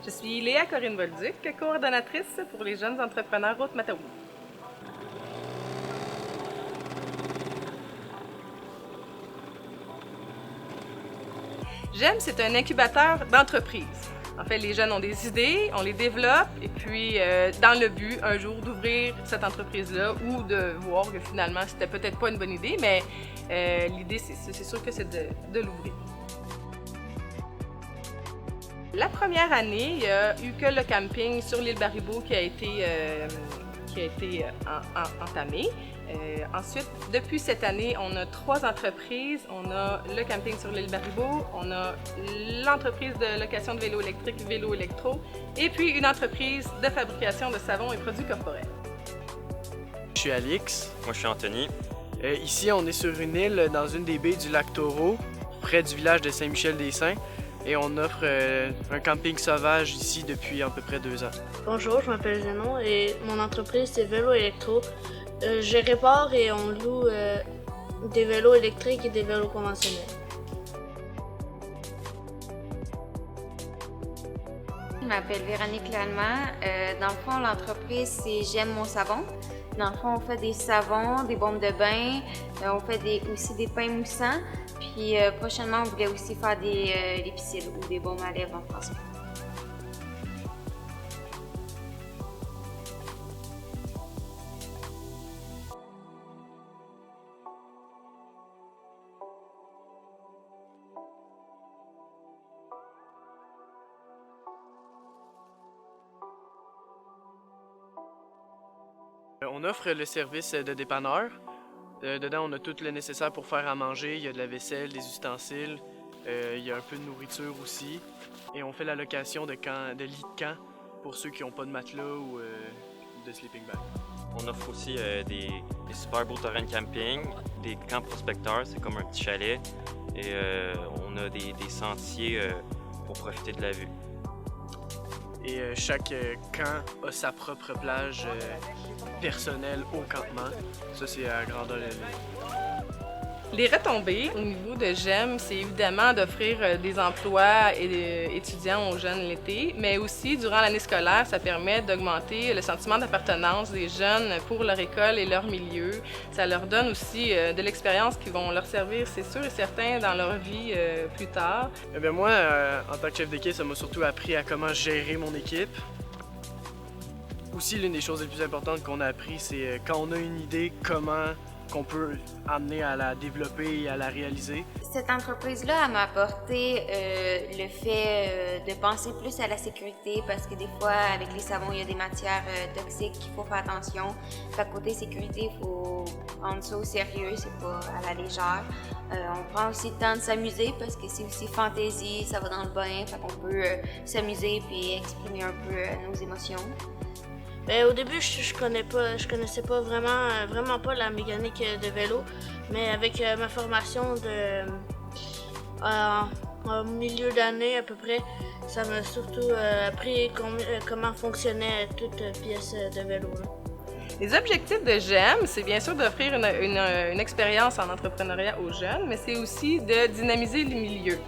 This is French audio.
Je suis Léa Corinne Bolduc, coordonnatrice pour les jeunes entrepreneurs Haute-Matawai. GEM, c'est un incubateur d'entreprises. En fait, les jeunes ont des idées, on les développe, et puis dans le but, un jour, d'ouvrir cette entreprise-là ou de voir que finalement, c'était peut-être pas une bonne idée, mais l'idée, c'est sûr que c'est de l'ouvrir. La première année, il n'y a eu que le camping sur l'île Baribeau qui a été entamé. Ensuite, depuis cette année, on a 3 entreprises. On a le camping sur l'île Baribeau, on a l'entreprise de location de vélos électriques, Vélo Électro, et puis une entreprise de fabrication de savons et produits corporels. Je suis Alix. Moi, je suis Anthony. Ici, on est sur une île dans une des baies du lac Taureau, près du village de Saint-Michel-des-Saints. Et on offre un camping sauvage ici depuis à peu près 2 ans. Bonjour, je m'appelle Zenon et mon entreprise c'est Vélo Électro. Je répare et on loue des vélos électriques et des vélos conventionnels. Je m'appelle Véronique Lallemand. Dans le fond, l'entreprise c'est J'aime mon savon. Dans le fond, on fait des savons, des bombes de bain, on fait aussi des pains moussants. Puis prochainement, on voulait aussi faire des piscines ou des baumes à lèvres en français. On offre le service de dépanneur. Dedans, on a tout le nécessaire pour faire à manger. Il y a de la vaisselle, des ustensiles, il y a un peu de nourriture aussi. Et on fait la location de lits de camp pour ceux qui n'ont pas de matelas ou de sleeping bag. On offre aussi des super beaux terrains de camping, des camps prospecteurs, c'est comme un petit chalet. Et on a des sentiers pour profiter de la vue. Et chaque camp a sa propre plage personnelle au campement. Ça, c'est à grandeur de l'île. Les retombées au niveau de GEM, c'est évidemment d'offrir des emplois étudiants aux jeunes l'été, mais aussi durant l'année scolaire, ça permet d'augmenter le sentiment d'appartenance des jeunes pour leur école et leur milieu. Ça leur donne aussi de l'expérience qui vont leur servir, c'est sûr et certain, dans leur vie plus tard. Eh bien, moi, en tant que chef d'équipe, ça m'a surtout appris à comment gérer mon équipe. Aussi, l'une des choses les plus importantes qu'on a appris, c'est quand on a une idée, comment qu'on peut amener à la développer et à la réaliser. Cette entreprise-là m'a apporté le fait de penser plus à la sécurité parce que des fois, avec les savons, il y a des matières toxiques qu'il faut faire attention. Fait que côté sécurité, il faut prendre ça au sérieux, c'est pas à la légère. On prend aussi le temps de s'amuser parce que c'est aussi fantaisie, ça va dans le bain, fait qu'on peut s'amuser puis exprimer un peu nos émotions. Au début, je connaissais pas vraiment pas la mécanique de vélo, mais avec ma formation en milieu d'année à peu près, ça m'a surtout appris comment fonctionnait toute pièce de vélo. Là. Les objectifs de GEM, c'est bien sûr d'offrir une expérience en entrepreneuriat aux jeunes, mais c'est aussi de dynamiser le milieu.